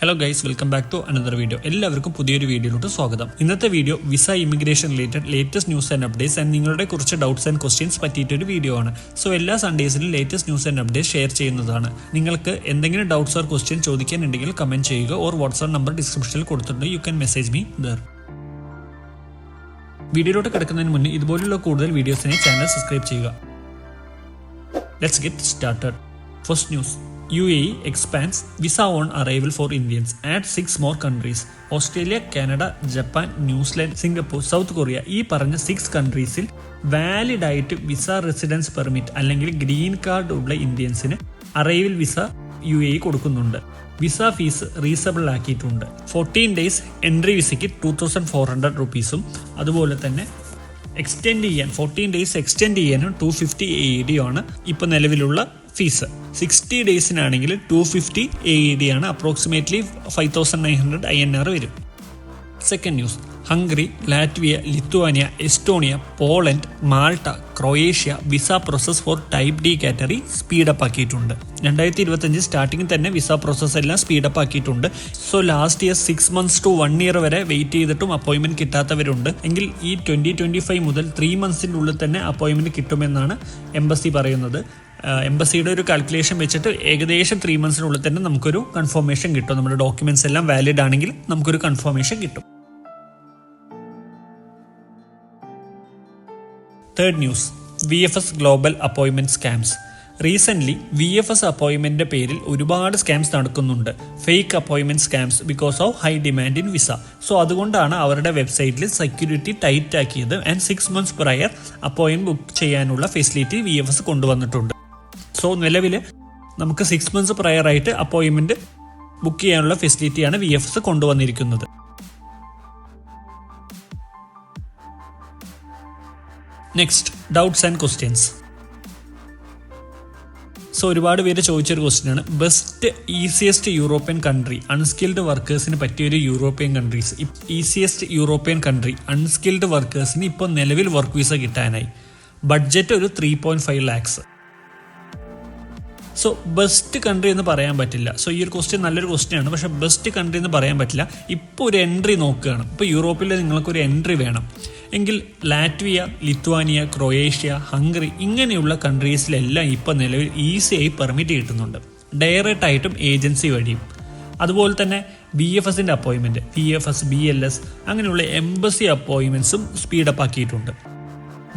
Hello guys, welcome back to another video. എല്ലാവർക്കും പുതിയൊരു വീഡിയോയിലോട്ട് സ്വാഗതം. ഇന്നത്തെ video visa immigration related latest news and updates and നിങ്ങളുടെ കുറച്ച് ഡൗട്ട്സ് ആൻഡ് ക്വസ്റ്റ്യൻസ് പറ്റിയിട്ടൊരു വീഡിയോ ആണ്. സോ എല്ലാ സൺഡേസിലും latest news and updates share ചെയ്യുന്നതാണ്. നിങ്ങൾക്ക് എന്തെങ്കിലും ഡൗട്ട്സ് ഓർ ക്വസ്റ്റ്യൻ ചോദിക്കാനുണ്ടെങ്കിൽ കമന്റ് ചെയ്യുക ഓർ വാട്സ്ആപ്പ് നമ്പർ ഡിസ്ക്രിപ്ഷനിൽ കൊടുത്തിട്ടുണ്ട്. You can message me there. വീഡിയോയിലോട്ട് കിടക്കുന്നതിന് മുന്നേ ഇതുപോലുള്ള കൂടുതൽ വീഡിയോസിനെ ചാനൽ സബ്സ്ക്രൈബ് ചെയ്യുക. Let's get started. First news. UAE expands visa on arrival for Indians. Add 6 more countries. Australia, Canada, Japan, New Zealand, Singapore, south Korea ഈ പറഞ്ഞ 6 കൺട്രീസിൽ വാലിഡ് ആയിട്ട് വിസ റെസിഡൻസ് പെർമിറ്റ് അല്ലെങ്കിൽ ഗ്രീൻ കാർഡ് ഉള്ള ഇന്ത്യൻസിന് അറൈവൽ വിസ UAE കൊടുക്കുന്നുണ്ട്. Visa fees reasonable ആക്കിയിട്ടുണ്ട്. 14 days entry വിസയ്ക്ക് 2400 റുപ്പീസും അതുപോലെ തന്നെ എക്സ്റ്റെൻഡ് ചെയ്യാൻ 14 ഡേയ്സ് എക്സ്റ്റെൻഡ് ചെയ്യാനും 250 AED ആണ് ഇപ്പോൾ നിലവിലുള്ള ഫീസ്. 60 ഡേയ്സിനാണെങ്കിൽ 250 AED ആണ്. അപ്രോക്സിമേറ്റ്ലി 5900 INR വരും. Second news. Hungary, Latvia, Lithuania, Estonia, Poland, Malta, Croatia visa process four type D category speed up ആക്കിയിട്ടുണ്ട്. 2025 സ്റ്റാർട്ടിങ്ങിൽ തന്നെ വിസ പ്രോസസ് എല്ലാം സ്പീഡപ്പ് ആക്കിയിട്ടുണ്ട്. So last year 6 months to 1 year വരെ വെയിറ്റ് ചെയ്തിട്ടും അപ്പോയിൻമെന്റ് കിട്ടാത്തവരുണ്ട് എങ്കിൽ ഈ 2025 മുതൽ 3 months ഉള്ളിൽ തന്നെ അപ്പോയിൻമെന്റ് കിട്ടുമെന്നാണ് എംബസി പറയുന്നത്. എംബസിയുടെ ഒരു കാൽക്കുലേഷൻ വെച്ചിട്ട് ഏകദേശം 3 months തന്നെ നമുക്കൊരു കൺഫർമേഷൻ കിട്ടും. നമ്മുടെ ഡോക്യുമെന്റ്സ് എല്ലാം വാലിഡ് ആണെങ്കിൽ നമുക്കൊരു കൺഫർമേഷൻ കിട്ടും. Third news. VFS ഗ്ലോബൽ അപ്പോയിൻമെന്റ് സ്കാംസ്. റീസെന്റ് VFS അപ്പോയിൻമെന്റിന്റെ പേരിൽ ഒരുപാട് സ്കാംസ് നടക്കുന്നുണ്ട്. ഫേക്ക് അപ്പോയിൻമെന്റ് scams because of high demand in visa. So അതുകൊണ്ടാണ് അവരുടെ വെബ്സൈറ്റിൽ സെക്യൂരിറ്റി ടൈറ്റ് ആക്കിയത് ആൻഡ് 6 months പ്രയർ അപ്പോയിൻമെന്റ് ബുക്ക് ചെയ്യാനുള്ള ഫെസിലിറ്റി VFS കൊണ്ടുവന്നിട്ടുണ്ട്. സോ നിലവിൽ നമുക്ക് 6 months പ്രയർ ആയിട്ട് അപ്പോയിൻമെന്റ് ബുക്ക് ചെയ്യാനുള്ള ഫെസിലിറ്റിയാണ് VFS കൊണ്ടുവന്നിരിക്കുന്നത്. Next, doubts and questions. So ഒരുപാട് പേര് ചോദിച്ചൊരു ക്വസ്റ്റ്യൻ ആണ്, best easiest European country unskilled വർക്കേഴ്സിന് പറ്റിയൊരു European countries. Easiest European country unskilled വർക്കേഴ്സിന് ഇപ്പോൾ നിലവിൽ വർക്ക് വിസ കിട്ടാനായി. ബഡ്ജറ്റ് ഒരു 3.5 lakhs. സോ ബെസ്റ്റ് കൺട്രി എന്ന് പറയാൻ പറ്റില്ല. സോ ഈ ഒരു ക്വസ്റ്റ്യൻ നല്ലൊരു ക്വസ്റ്റ്യൻ ആണ്, പക്ഷെ ബെസ്റ്റ് കൺട്രി എന്ന് പറയാൻ പറ്റില്ല. ഇപ്പോൾ ഒരു എൻട്രി നോക്കുകയാണ്. ഇപ്പോൾ യൂറോപ്പിൽ നിങ്ങൾക്കൊരു എൻട്രി വേണം എങ്കിൽ ലാറ്റ്വിയ, ലിത്വാനിയ, ക്രൊയേഷ്യ, ഹംഗറി ഇങ്ങനെയുള്ള കൺട്രീസിലെല്ലാം ഇപ്പോൾ നിലവിൽ ഈസിയായി പെർമിറ്റ് കിട്ടുന്നുണ്ട്, ഡയറക്റ്റ് ആയിട്ടും ഏജൻസി വഴിയും. അതുപോലെ തന്നെ VFSന്റെ അപ്പോയിൻമെന്റ്, VFS, BLS അങ്ങനെയുള്ള എംബസി അപ്പോയിൻമെന്റ്സും സ്പീഡപ്പ് ആക്കിയിട്ടുണ്ട്.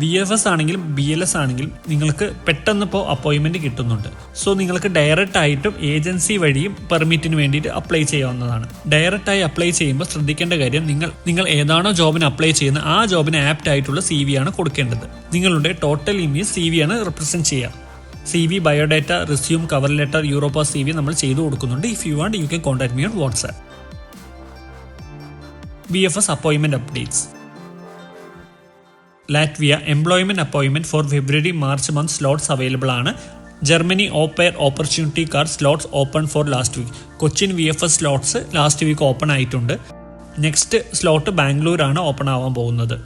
VFS ആണെങ്കിലും BLS ആണെങ്കിലും നിങ്ങൾക്ക് പെട്ടെന്ന് ഇപ്പോൾ അപ്പോയിൻമെന്റ് കിട്ടുന്നുണ്ട്. സോ നിങ്ങൾക്ക് ഡയറക്റ്റ് ആയിട്ടും ഏജൻസി വഴിയും പെർമിറ്റിന് വേണ്ടിയിട്ട് അപ്ലൈ ചെയ്യാവുന്നതാണ്. ഡയറക്റ്റ് ആയി അപ്ലൈ ചെയ്യുമ്പോൾ ശ്രദ്ധിക്കേണ്ട കാര്യം, നിങ്ങൾ ഏതാണോ ജോബിന് അപ്ലൈ ചെയ്യുന്നത് ആ ജോബിന് ആപ്റ്റ് ആയിട്ടുള്ള CV ആണ് കൊടുക്കേണ്ടത്. നിങ്ങളുടെ ടോട്ടൽ ഇമേജ് CV ആണ് റെപ്രസെന്റ് ചെയ്യുക. CV, biodata, resume, cover letter, Europa CV നമ്മൾ ചെയ്തു കൊടുക്കുന്നുണ്ട്. If you want you can contact me on WhatsApp. VFS അപ്പോയിൻമെന്റ് updates. Latvia employment അപ്പോയിൻമെന്റ് four February March month slots available ആണ്. Germany au pair opportunity card slots open for last week. Cochin VFS slots last week open ആയിട്ടുണ്ട്. Next slot ബാംഗ്ലൂരാണ് open ആവാൻ പോകുന്നത്.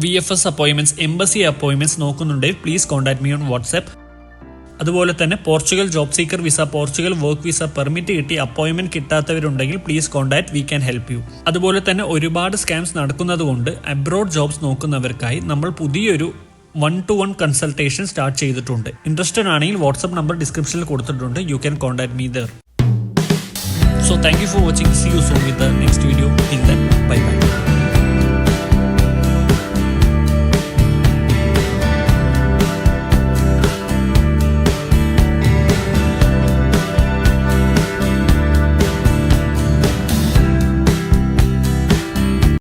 VFS appointments, embassy appointments നോക്കുന്നുണ്ടെങ്കിൽ please contact me on WhatsApp. അതുപോലെ തന്നെ Portugal job seeker visa, Portugal work visa permit കിട്ടി അപ്പോയിൻമെന്റ് കിട്ടാത്തവരുണ്ടെങ്കിൽ please contact, we can help you. അതുപോലെ തന്നെ ഒരുപാട് സ്കാംസ് നടക്കുന്നത് കൊണ്ട് അബ്രോഡ് ജോബ്സ് നോക്കുന്നവർക്കായി നമ്മൾ പുതിയൊരു 1-to-1 കൺസൾട്ടേഷൻ സ്റ്റാർട്ട് ചെയ്തിട്ടുണ്ട്. ഇൻട്രസ്റ്റഡ് ആണെങ്കിൽ വാട്സ്ആപ്പ് നമ്പർ ഡിസ്ക്രിപ്ഷനിൽ കൊടുത്തിട്ടുണ്ട്. You can contact me there. So thank you for watching. See you soon with the next video. Till then.